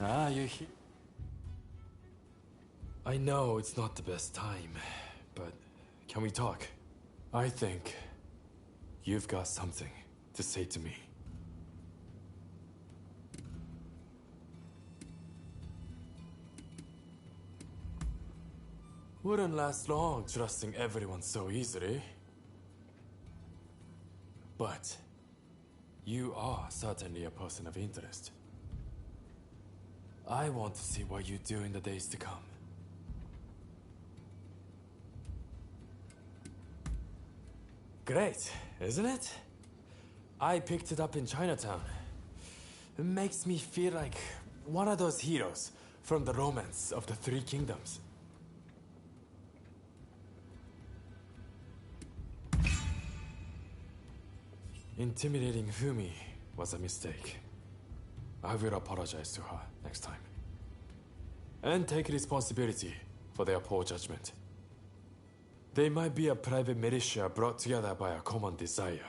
You're here. I know it's not the best time, but can we talk? I think you've got something to say to me. Wouldn't last long trusting everyone so easily. But you are certainly a person of interest. I want to see what you do in the days to come. Great, isn't it? I picked it up in Chinatown. It makes me feel like one of those heroes from the romance of the Three Kingdoms. Intimidating Fumi was a mistake. I will apologize to her next time. And take responsibility for their poor judgment. They might be a private militia brought together by a common desire.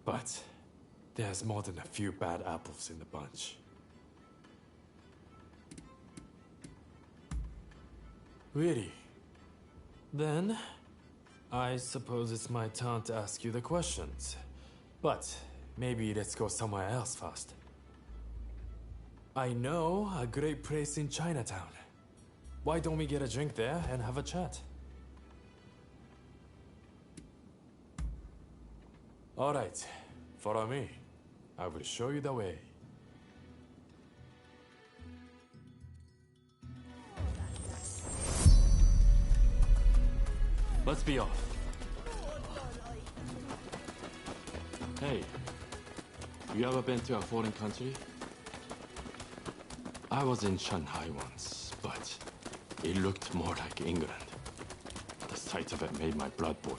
But there's more than a few bad apples in the bunch. Really? Then, I suppose it's my turn to ask you the questions. But maybe let's go somewhere else first. I know a great place in Chinatown. Why don't we get a drink there and have a chat? All right, follow me. I will show you the way. Let's be off. Hey, you ever been to a foreign country? I was in Shanghai once, but it looked more like England. The sight of it made my blood boil.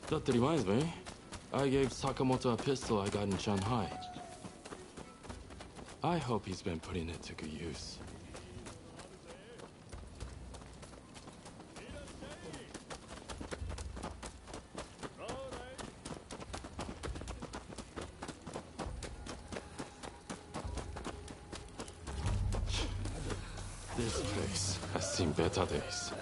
That reminds me, I gave Sakamoto a pistol I got in Shanghai. I hope he's been putting it to good use. This place has seen better days.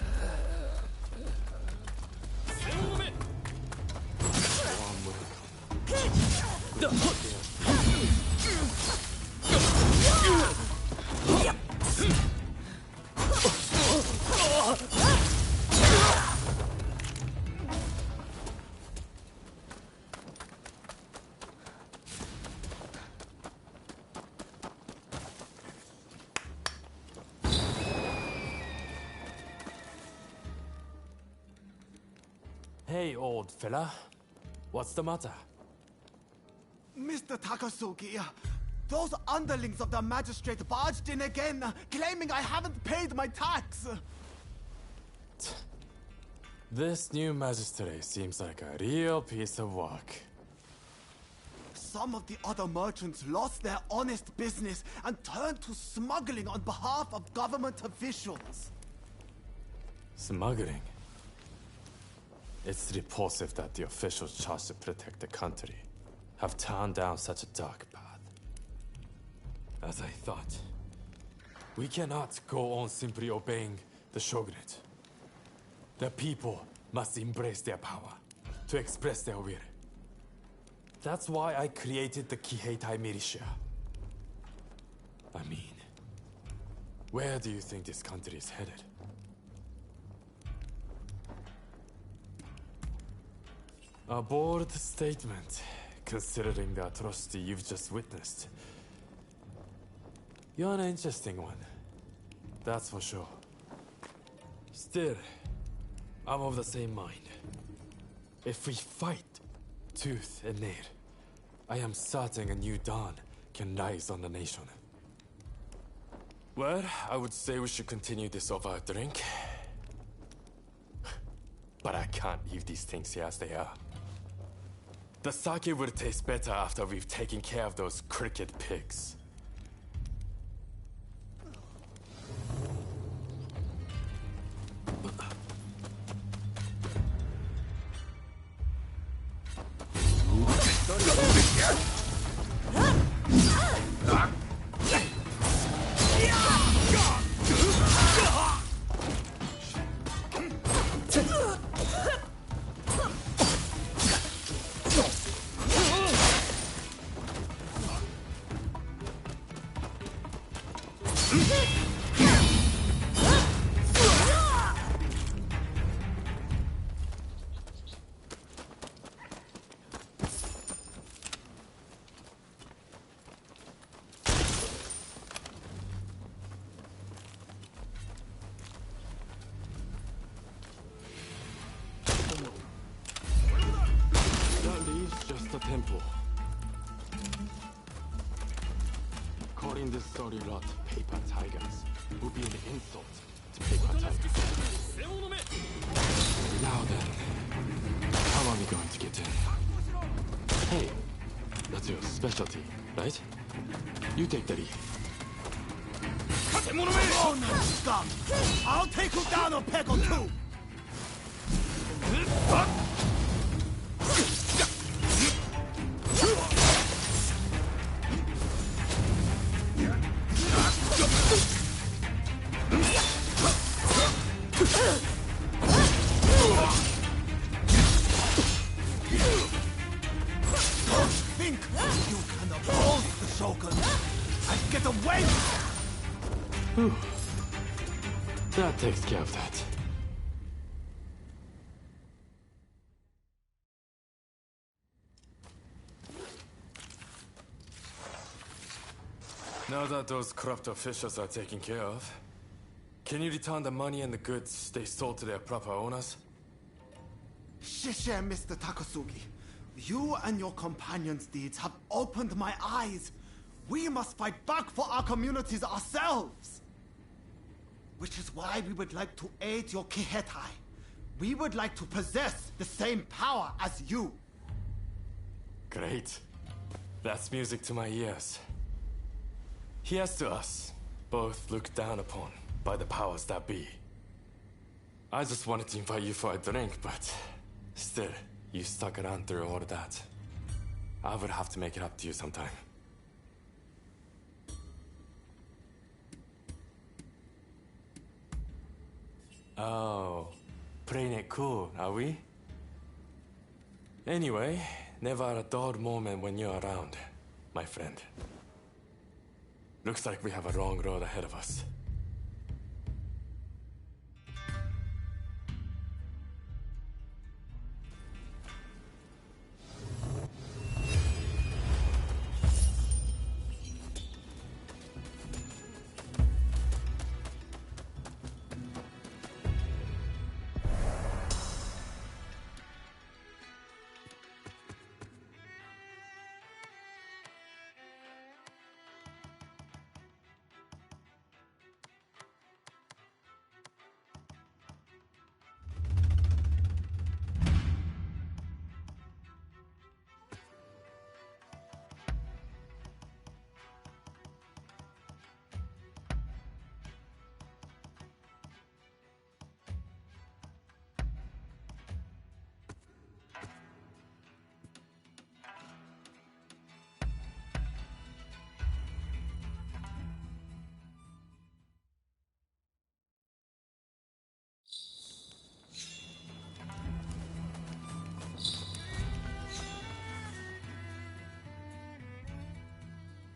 Hey, old fella. What's the matter? Mr. Takasugi, those underlings of the magistrate barged in again, claiming I haven't paid my tax. This new magistrate seems like a real piece of work. Some of the other merchants lost their honest business and turned to smuggling on behalf of government officials. Smuggling? It's repulsive that the officials charged to protect the country have turned down such a dark path. As I thought, we cannot go on simply obeying the shogunate. The people must embrace their power to express their will. That's why I created the Kiheitai militia. I mean, where do you think this country is headed? A bold statement, considering the atrocity you've just witnessed. You're an interesting one, that's for sure. Still, I'm of the same mind. If we fight tooth and nail, I am certain a new dawn can rise on the nation. Well, I would say we should continue this over a drink. But I can't leave these things here as they are. The sake will taste better after we've taken care of those cricket pigs. Temple. Calling this sorry lot paper tigers would be an insult to paper tigers. Now then, how are we going to get in? Hey, that's your specialty, right? You take the lead. Oh no, scum! I'll take you down a peg or two! That takes care of that. Now that those corrupt officials are taken care of, can you return the money and the goods they sold to their proper owners? Shishe, Mr. Takasugi. You and your companions' deeds have opened my eyes. We must fight back for our communities ourselves. Which is why we would like to aid your Kihetai. We would like to possess the same power as you. Great. That's music to my ears. Here's to us, both looked down upon by the powers that be. I just wanted to invite you for a drink, but still, you stuck around through all of that. I would have to make it up to you sometime. Oh, playing it cool, are we? Anyway, never a dull moment when you're around, my friend. Looks like we have a long road ahead of us.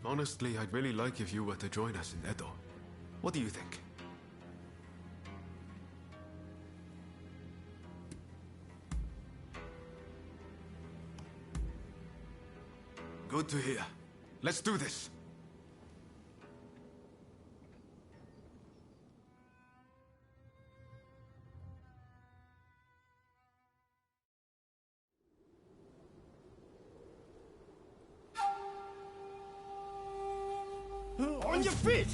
Honestly, I'd really like if you were to join us in Edo. What do you think? Good to hear. Let's do this! On your feet!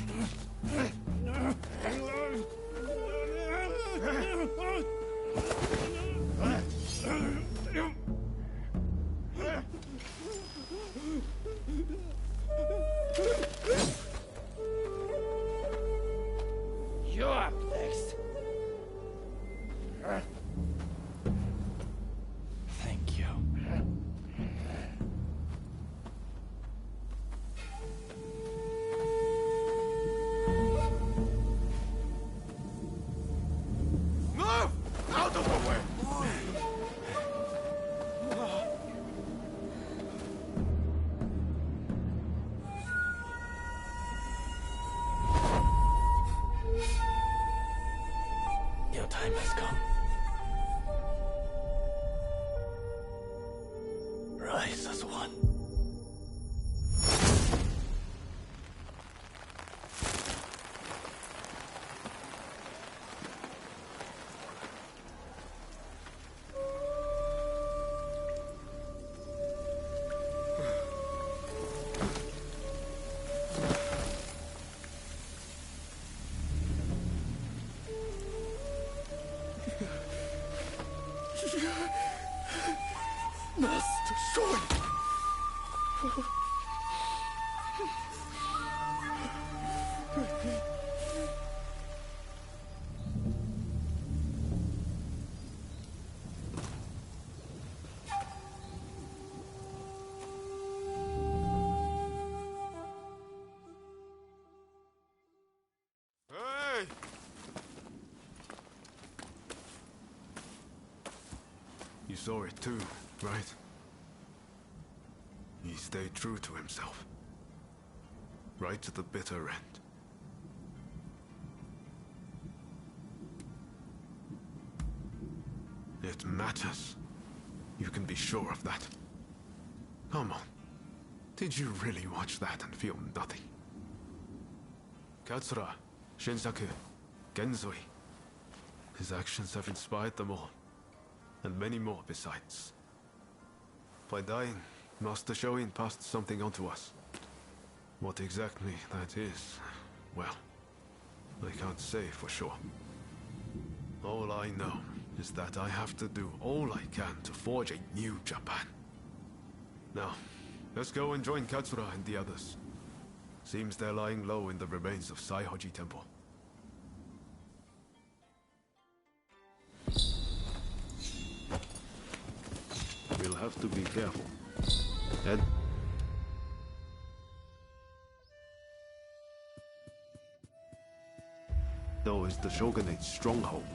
You're up next. Thank you. time has come. Rise as one. Master Shoin! Hey! You saw it too, right? He stayed true to himself. Right to the bitter end. It matters. You can be sure of that. Come on. Did you really watch that and feel nothing? Katsura, Shinsaku, Genzui. His actions have inspired them all. And many more besides. By dying, Master Shoin passed something on to us. What exactly that is, well, I can't say for sure. All I know is that I have to do all I can to forge a new Japan. Now, let's go and join Katsura and the others. Seems they're lying low in the remains of Saihoji Temple. We'll have to be careful. Ed? Though is the Shogunate's stronghold.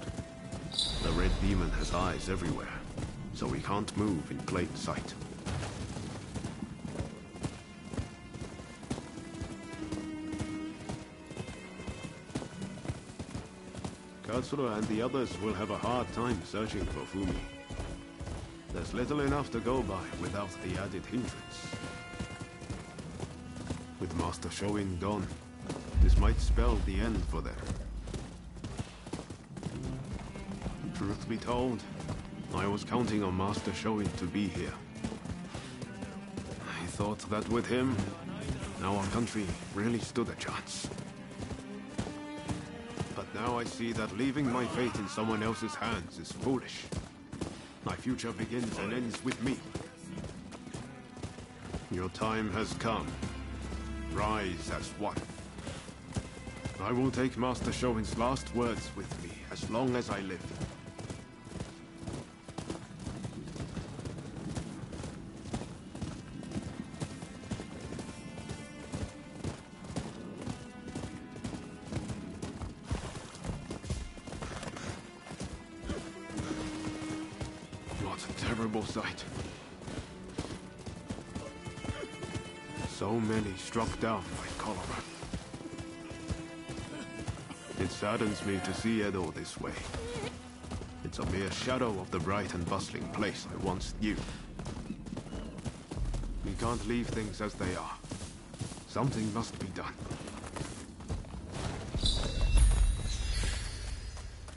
The Red Demon has eyes everywhere, so we can't move in plain sight. Katsura and the others will have a hard time searching for Fumi. There's little enough to go by without the added hindrance. With Master Shoin gone, this might spell the end for them. Truth be told, I was counting on Master Shoin to be here. I thought that with him, our country really stood a chance. But now I see that leaving my fate in someone else's hands is foolish. My future begins and ends with me. Your time has come. Rise as one. I will take Master Shoin's last words with me as long as I live. Sight. So many struck down by cholera. It saddens me to see Edo this way. It's a mere shadow of the bright and bustling place I once knew. We can't leave things as they are. Something must be done.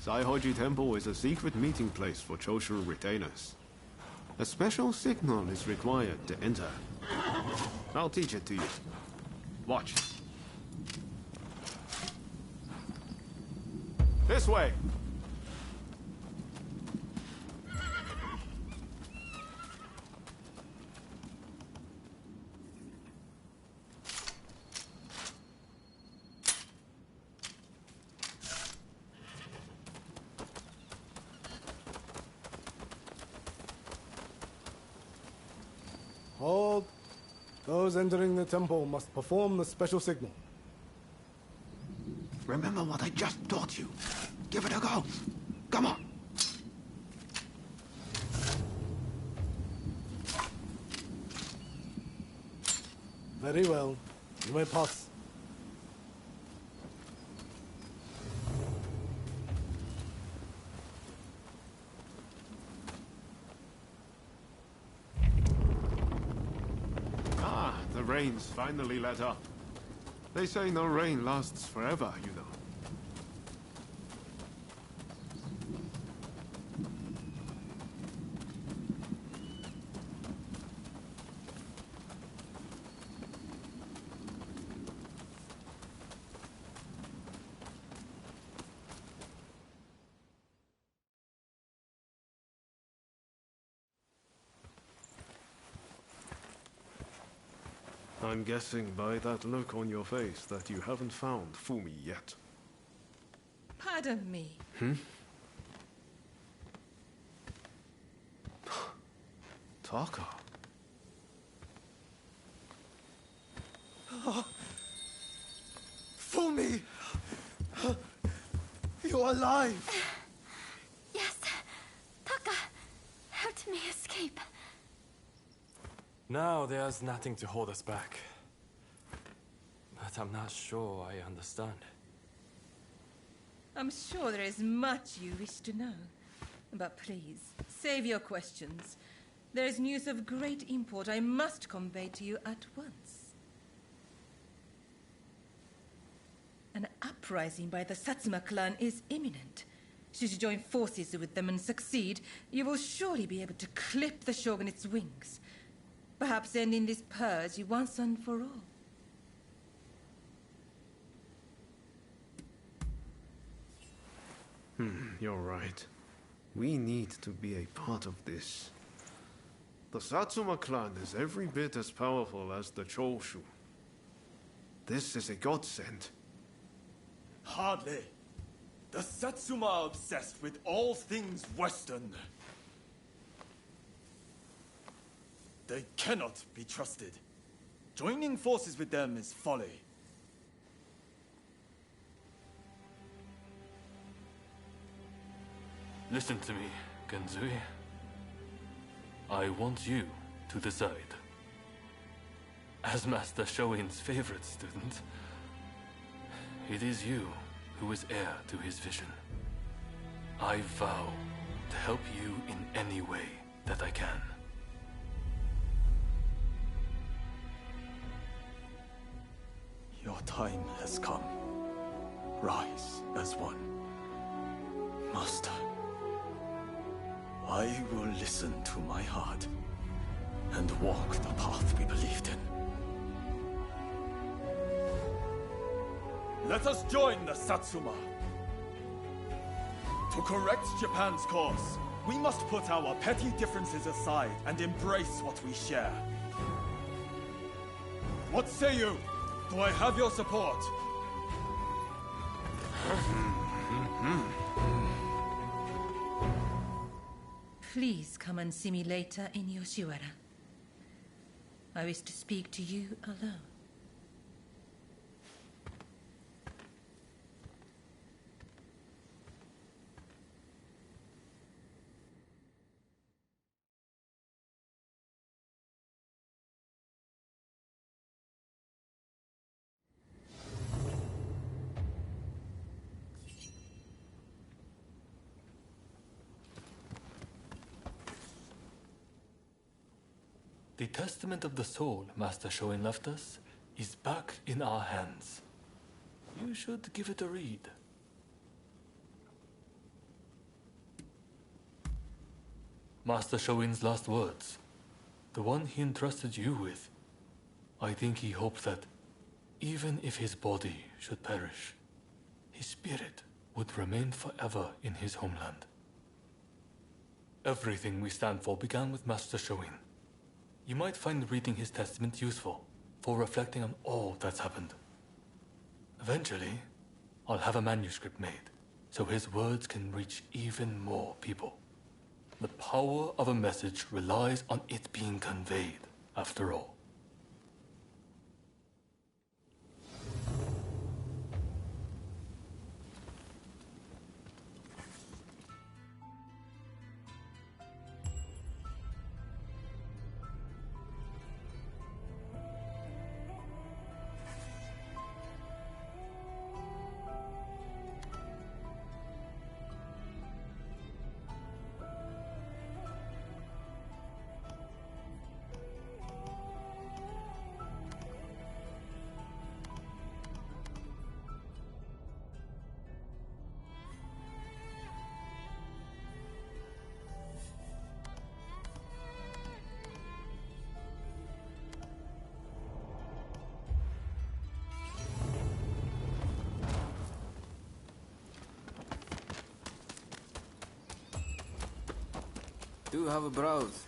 Saihoji Temple is a secret meeting place for Choshu retainers. A special signal is required to enter. I'll teach it to you. Watch. This way! Hold. Those entering the temple must perform the special signal. Remember what I just taught you. Give it a go. Come on. Very well. You may pass. rains finally let up. They say no rain lasts forever, you know. I'm guessing by that look on your face that you haven't found Fumi yet. Pardon me. Taka. Fumi! You're alive! Yes. Taka helped me escape. Now there's nothing to hold us back. But I'm not sure I understand. I'm sure there is much you wish to know. But please, save your questions. There is news of great import I must convey to you at once. An uprising by the Satsuma clan is imminent. Should you join forces with them and succeed, you will surely be able to clip the shogunate's wings. Perhaps ending this purge once and for all. You're right. We need to be a part of this. The Satsuma clan is every bit as powerful as the Choshu. This is a godsend. Hardly. The Satsuma are obsessed with all things Western. They cannot be trusted. Joining forces with them is folly. Listen to me, Genzui. I want you to decide. As Master Shoin's favorite student, it is you who is heir to his vision. I vow to help you in any way that I can. Your time has come. Rise as one. Master, I will listen to my heart and walk the path we believed in. Let us join the Satsuma. To correct Japan's course, we must put our petty differences aside and embrace what we share. What say you? Do I have your support? Please come and see me later in Yoshiwara. I wish to speak to you alone. The testament of the soul Master Shoin left us is back in our hands. You should give it a read. Master Shoin's last words, the one he entrusted you with. I think he hoped that, even if his body should perish, his spirit would remain forever in his homeland. Everything we stand for began with Master Shoin. You might find reading his testament useful for reflecting on all that's happened. Eventually, I'll have a manuscript made so his words can reach even more people. The power of a message relies on it being conveyed, after all. do have a browse.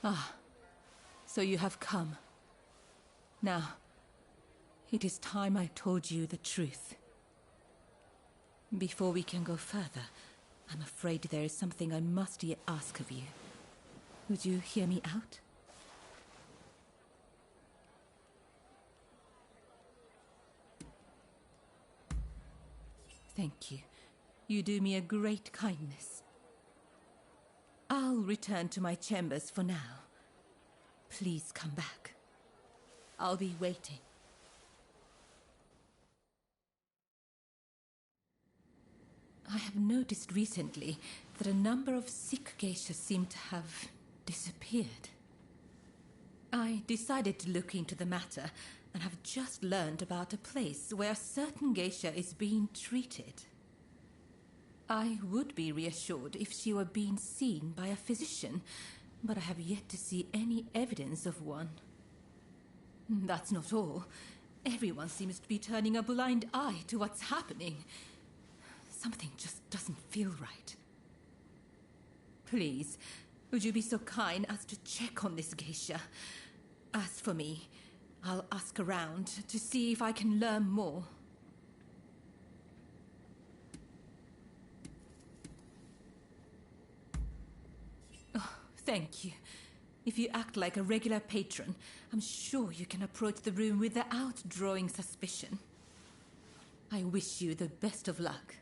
Ah, so you have come. Now, it is time I told you the truth. Before we can go further, I'm afraid there is something I must yet ask of you. Would you hear me out? Thank you. You do me a great kindness. I'll return to my chambers for now. Please come back. I'll be waiting. I have noticed recently that a number of Sikh geishas seem to have disappeared. I decided to look into the matter and have just learned about a place where a certain geisha is being treated. I would be reassured if she were being seen by a physician, but I have yet to see any evidence of one. That's not all. Everyone seems to be turning a blind eye to what's happening. Something just doesn't feel right. Please, would you be so kind as to check on this geisha? As for me, I'll ask around to see if I can learn more. Oh, thank you. If you act like a regular patron, I'm sure you can approach the room without drawing suspicion. I wish you the best of luck.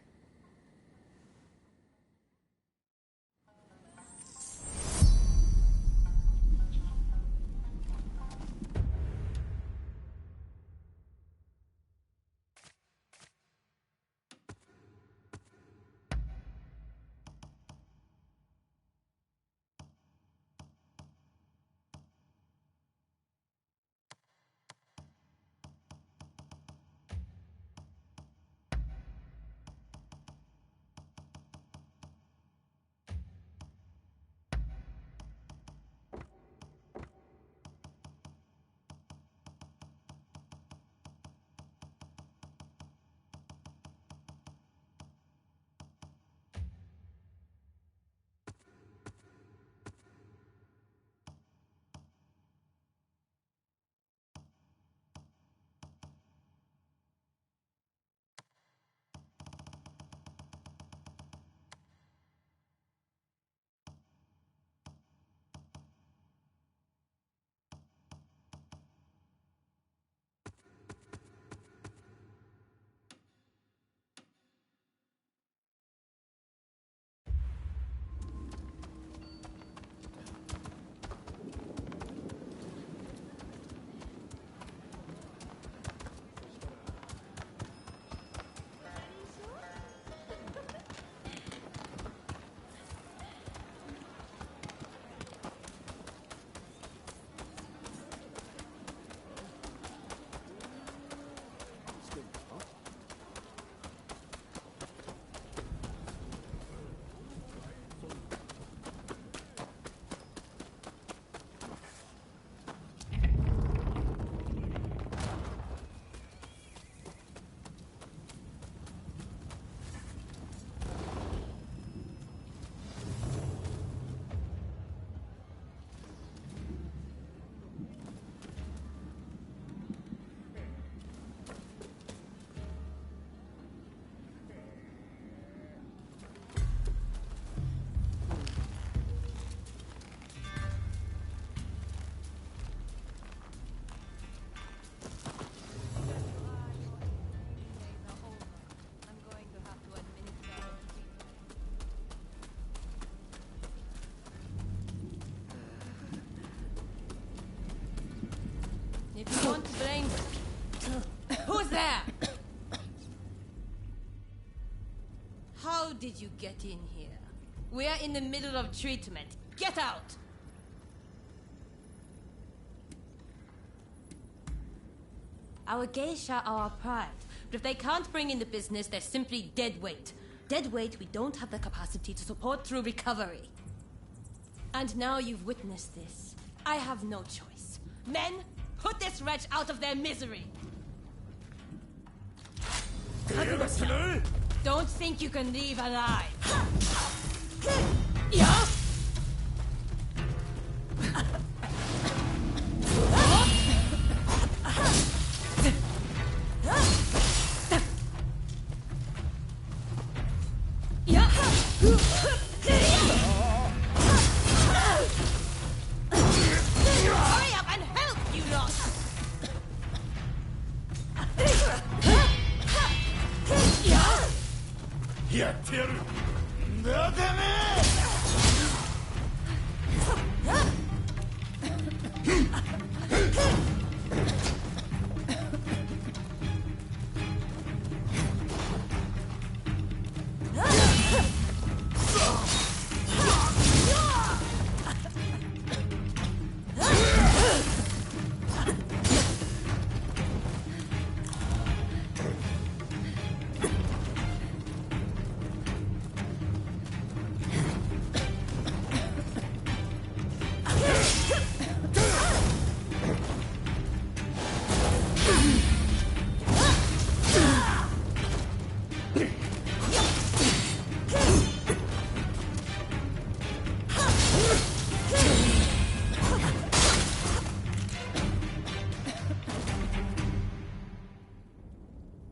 If you want to blame... Who's there? How did you get in here? We are in the middle of treatment. Get out! Our geisha are our pride. But if they can't bring in the business, they're simply dead weight. Dead weight we don't have the capacity to support through recovery. And now you've witnessed this. I have no choice. Men, put this wretch out of their misery! Don't think you can leave alive. Yeah? Hurry up and help, you lot!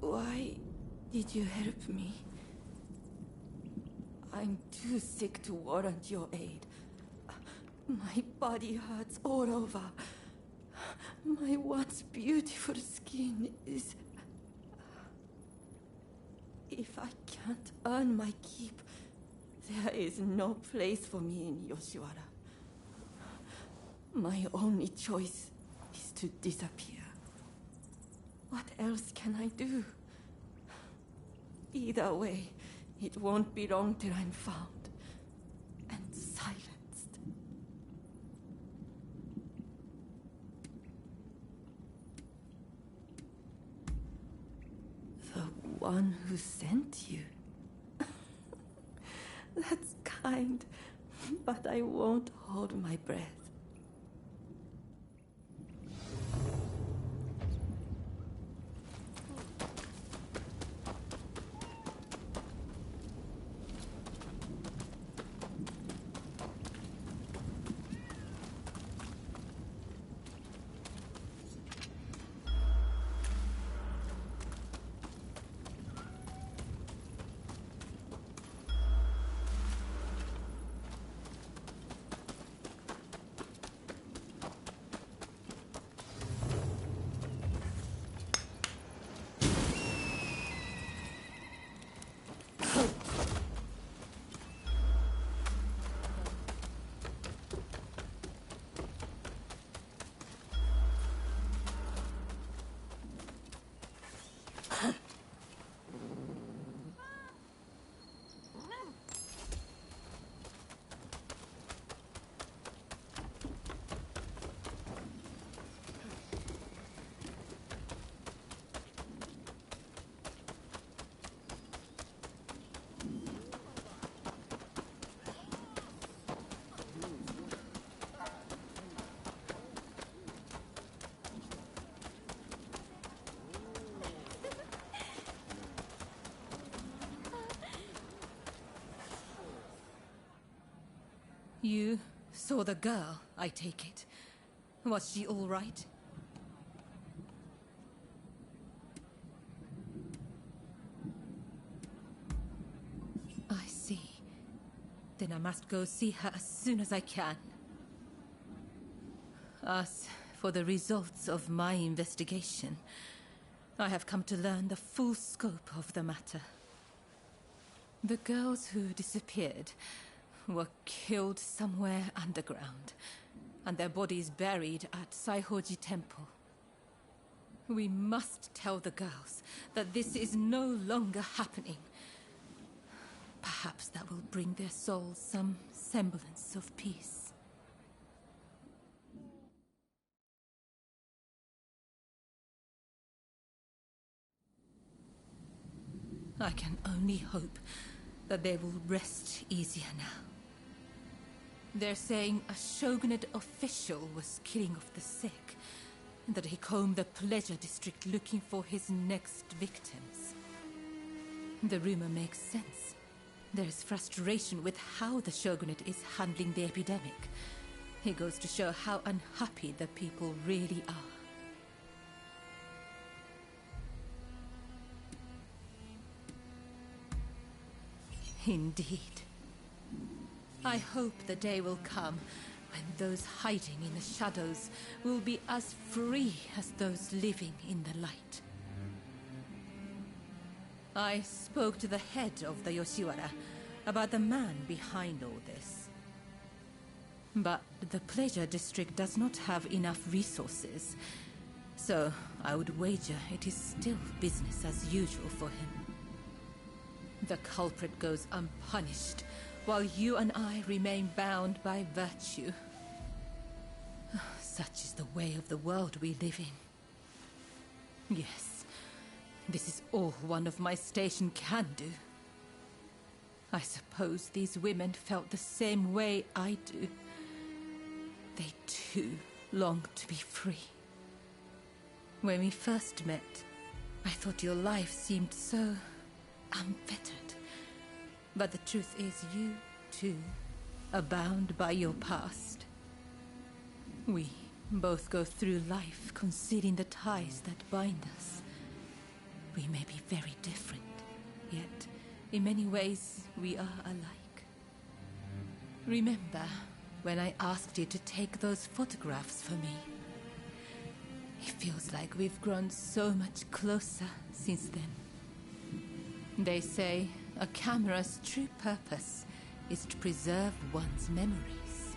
Why did you help me? I'm too sick to warrant your aid. My body hurts all over. My once beautiful skin is... If I can't earn my keep, there is no place for me in Yoshiwara. My only choice is to disappear. What else can I do? Either way, it won't be long till I'm found and silenced. The one who sent you? That's kind, but I won't hold my breath. You saw the girl, I take it. Was she all right? I see. Then I must go see her as soon as I can. As for the results of my investigation, I have come to learn the full scope of the matter. The girls who disappeared were killed somewhere underground, and their bodies buried at Saihoji Temple. We must tell the girls that this is no longer happening. Perhaps that will bring their souls some semblance of peace. I can only hope that they will rest easier now. They're saying a shogunate official was killing off the sick, and that he combed the pleasure district looking for his next victims. The rumor makes sense. There's frustration with how the shogunate is handling the epidemic. It goes to show how unhappy the people really are. Indeed. I hope the day will come when those hiding in the shadows will be as free as those living in the light. I spoke to the head of the Yoshiwara about the man behind all this. But the Pleasure District does not have enough resources, so I would wager it is still business as usual for him. The culprit goes unpunished, while you and I remain bound by virtue. Such is the way of the world we live in. Yes, this is all one of my station can do. I suppose these women felt the same way I do. They too long to be free. When we first met, I thought your life seemed so unfettered. But the truth is you, too, are bound by your past. We both go through life concealing the ties that bind us. We may be very different, yet in many ways we are alike. Remember when I asked you to take those photographs for me? It feels like we've grown so much closer since then. They say a camera's true purpose is to preserve one's memories.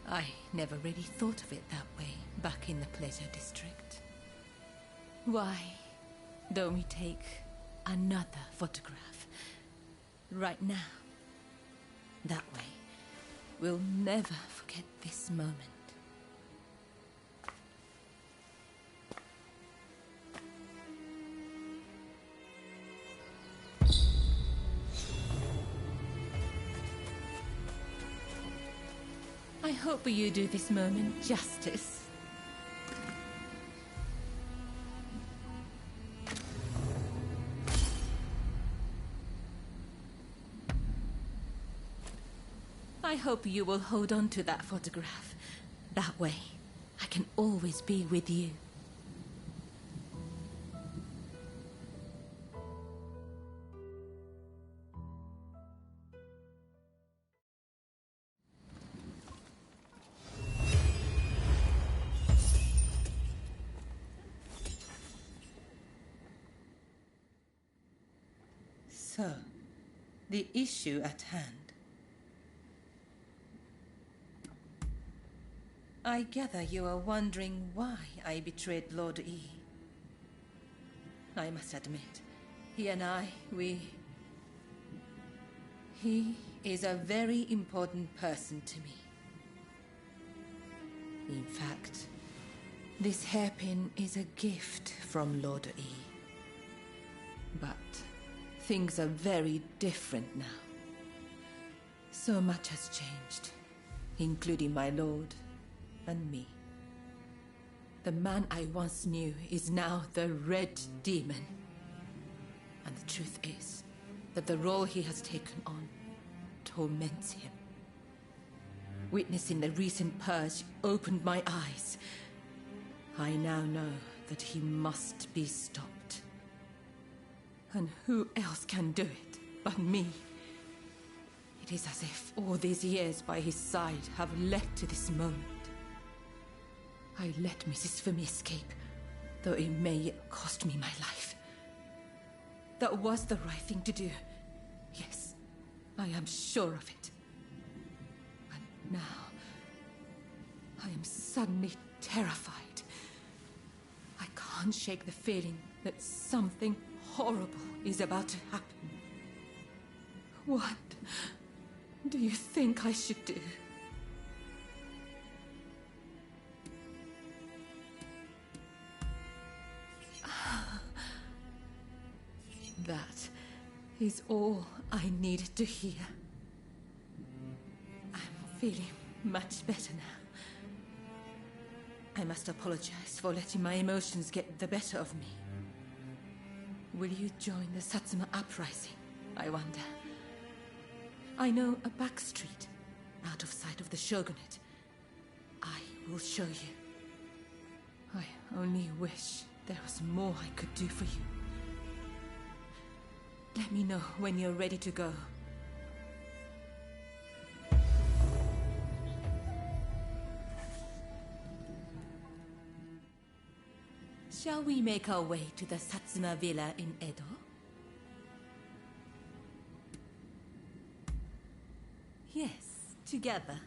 I never really thought of it that way back in the Pleasure District. Why don't we take another photograph right now? That way, we'll never forget this moment. I hope you do this moment justice. I hope you will hold on to that photograph. That way, I can always be with you. So, the issue at hand. I gather you are wondering why I betrayed Lord E. I must admit, he and I, He is a very important person to me. In fact, this hairpin is a gift from Lord E. But things are very different now. So much has changed, including my lord and me. The man I once knew is now the Red Demon. And the truth is that the role he has taken on torments him. Witnessing the recent purge opened my eyes. I now know that he must be stopped. And who else can do it but me? It is as if all these years by his side have led to this moment. I let Mrs. Fumi escape, though it may yet cost me my life. That was the right thing to do. Yes, I am sure of it. But now, I am suddenly terrified. I can't shake the feeling that something horrible is about to happen. What do you think I should do? That is all I needed to hear. I'm feeling much better now. I must apologize for letting my emotions get the better of me. Will you join the Satsuma uprising, I wonder? I know a back street, out of sight of the shogunate. I will show you. I only wish there was more I could do for you. Let me know when you're ready to go. Shall we make our way to the Satsuma villa in Edo? Yes, together.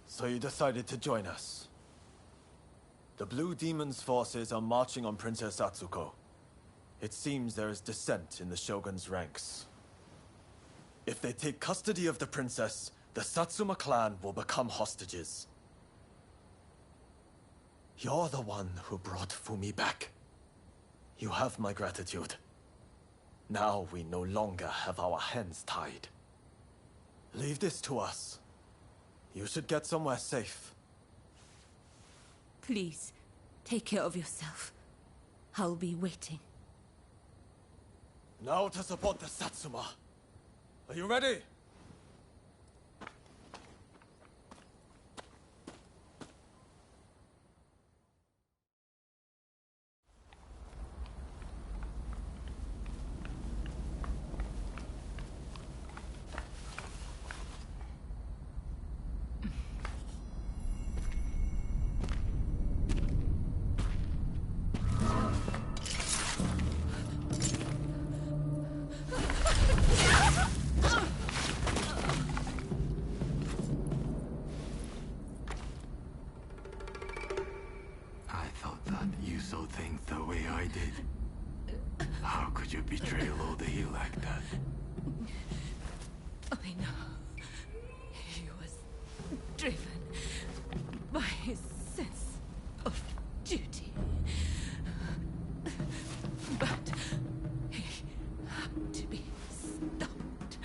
So you decided to join us. The Blue Demon's forces are marching on Princess Atsuko. It seems there is dissent in the Shogun's ranks. If they take custody of the princess, the Satsuma clan will become hostages. You're the one who brought Fumi back. You have my gratitude. Now we no longer have our hands tied. Leave this to us. You should get somewhere safe. Please, take care of yourself. I'll be waiting. Now to support the Satsuma. Are you ready? I know. He was driven by his sense of duty. But he had to be stopped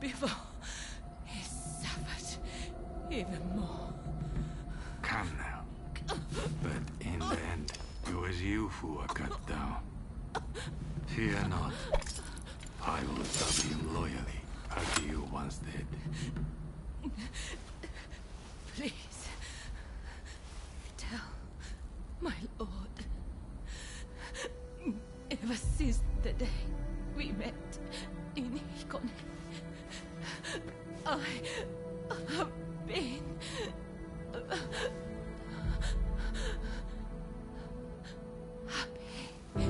before he suffered even more. Come now. But in the end, it was you who were cut down. Fear not. I will serve him loyally, as you once did. Please, tell my lord. Ever since the day we met in Hikone, I have been happy.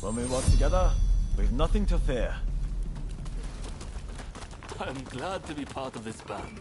When we work together, we've nothing to fear. I'm glad to be part of this band.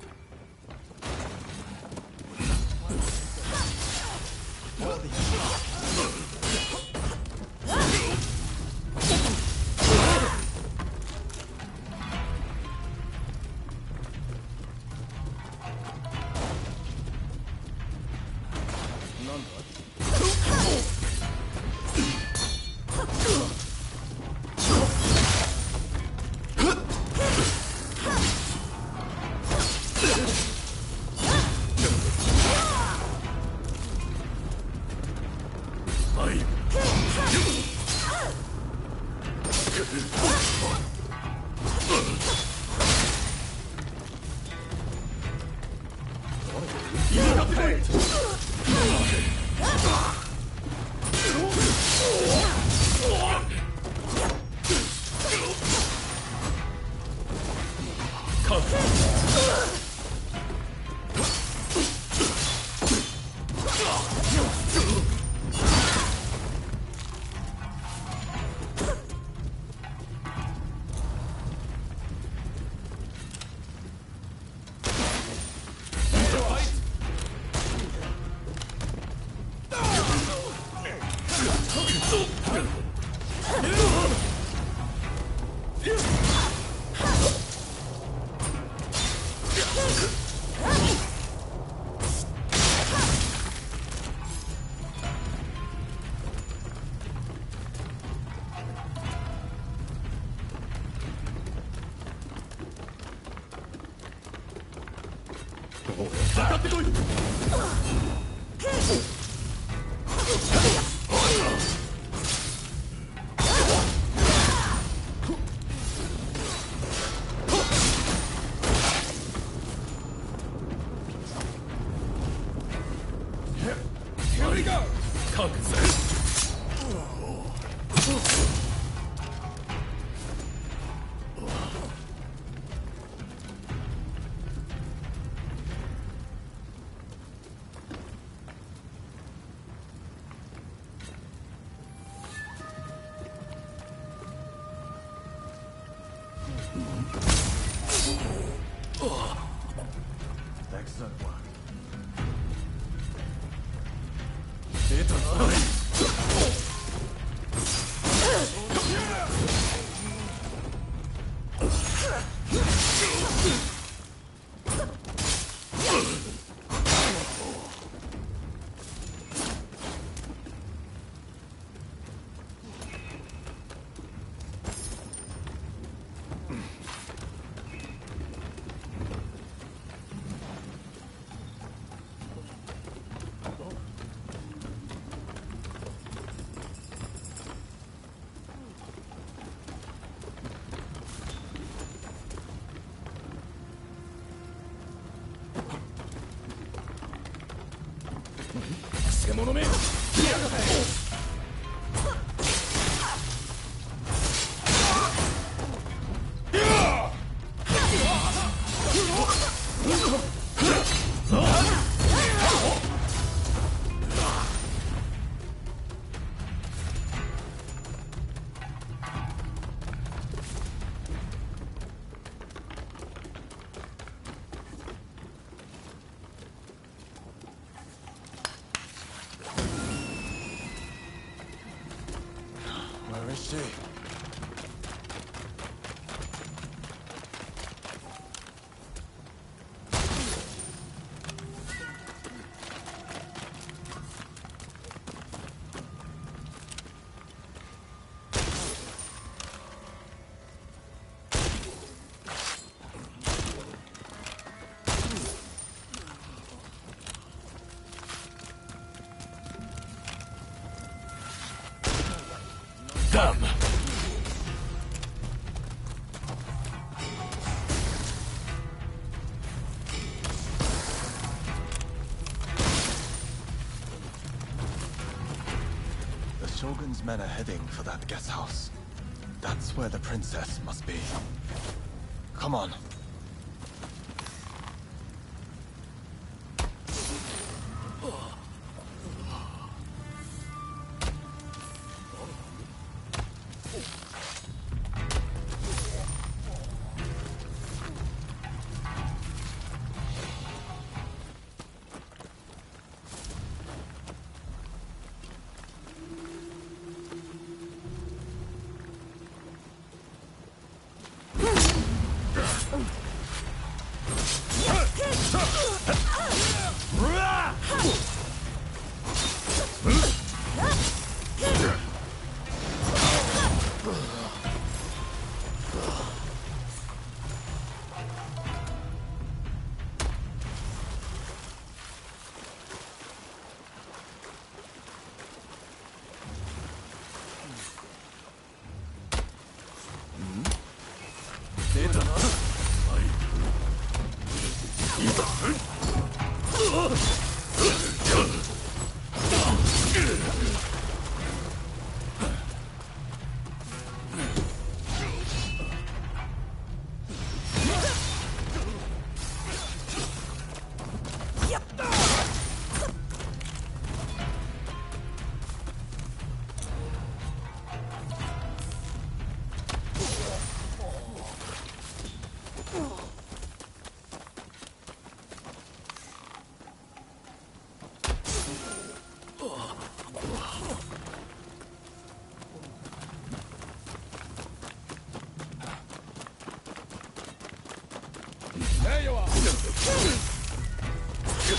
Excellent work. Where is she? Damn! The Shogun's men are heading for that guest house. That's where the princess must be. Come on.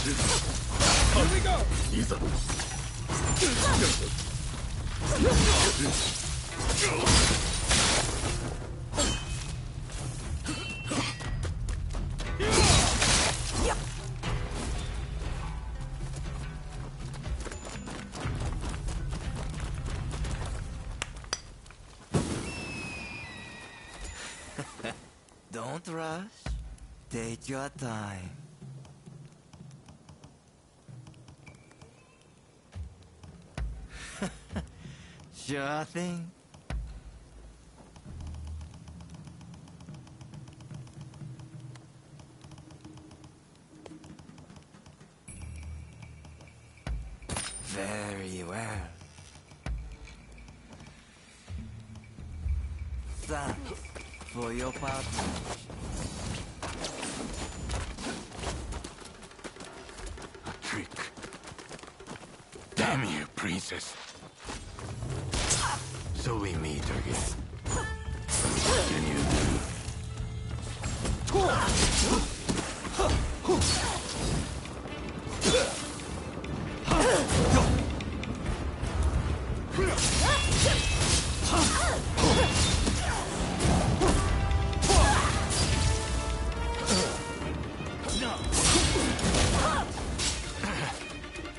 Here we go! Don't rush. Take your time. Sure thing. Very well. Thanks for your partner. A trick. Damn you, princess. So we meet again. What can you do?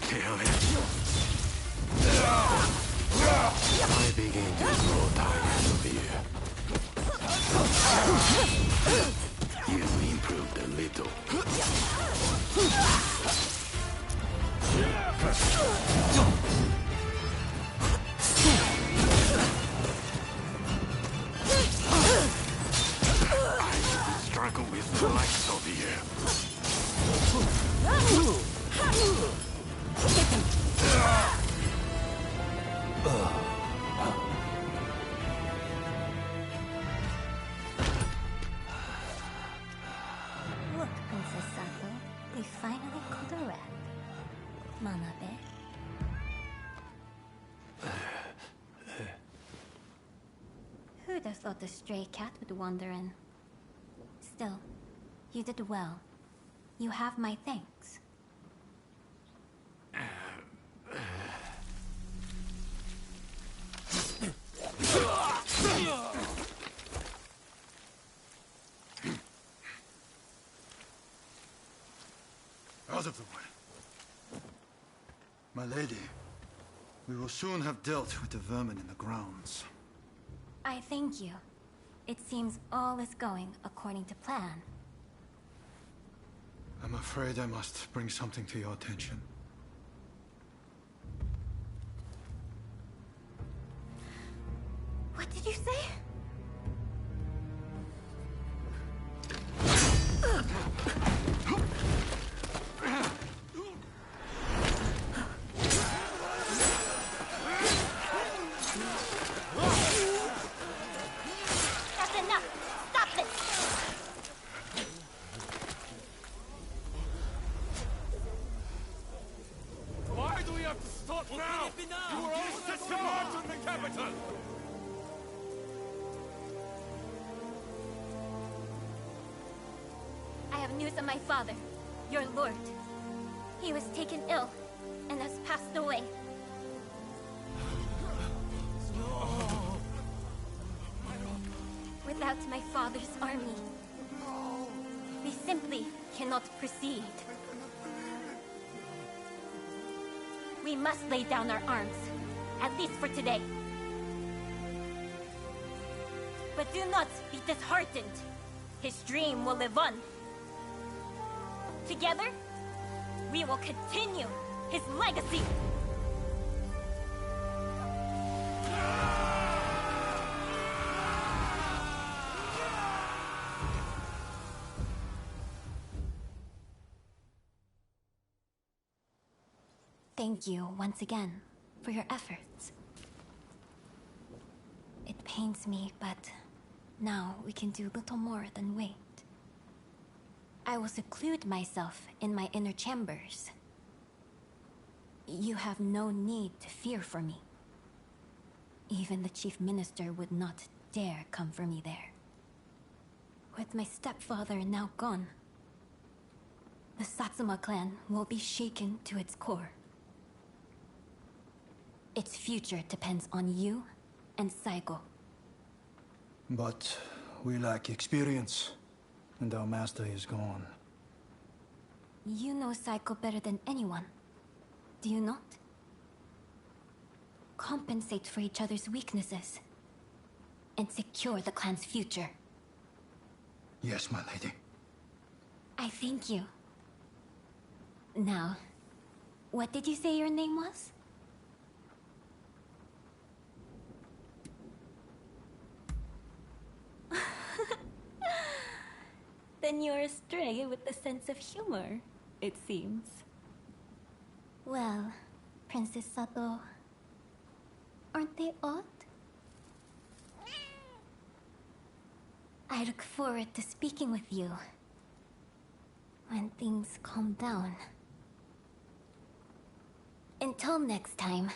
Kill him. I begin to grow tired of you. You improved a little. I struggle with the likes of you. Look, Princess Sato. They finally got a rat. Manabe. Who'd have thought a stray cat would wander in? Still, you did well. You have my thanks. Out of the way. My lady, we will soon have dealt with the vermin in the grounds. I thank you. It seems all is going according to plan. I'm afraid I must bring something to your attention. What did you say? That's enough! Stop this! Why do we have to stop now? You were all set to march on the capital! I have news of my father, your lord. He was taken ill and has passed away. Without my father's army, we simply cannot proceed. We must lay down our arms, at least for today. But do not be disheartened. His dream will live on. Together, we will continue his legacy. Thank you once again for your efforts. It pains me, but now we can do little more than wait. I will seclude myself in my inner chambers. You have no need to fear for me. Even the chief minister would not dare come for me there. With my stepfather now gone, the Satsuma clan will be shaken to its core. Its future depends on you and Saigo. But we lack experience, and our master is gone. You know Saigo better than anyone, do you not? Compensate for each other's weaknesses, and secure the clan's future. Yes, my lady. I thank you. Now, what did you say your name was? Then you're a stray with a sense of humor, it seems. Well, Princess Sato, aren't they odd? I look forward to speaking with you when things calm down. Until next time.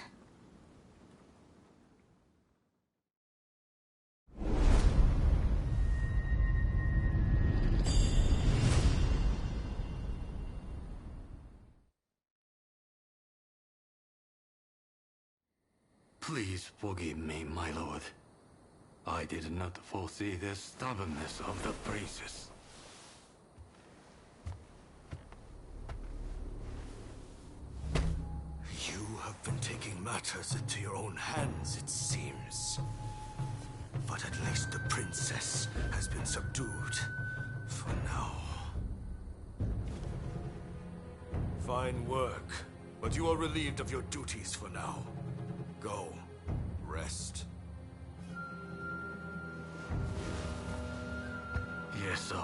Please forgive me, my lord. I did not foresee the stubbornness of the priestess. You have been taking matters into your own hands, it seems. But at least the princess has been subdued. For now. Fine work. But you are relieved of your duties for now. Go. Rest. Yes, sir.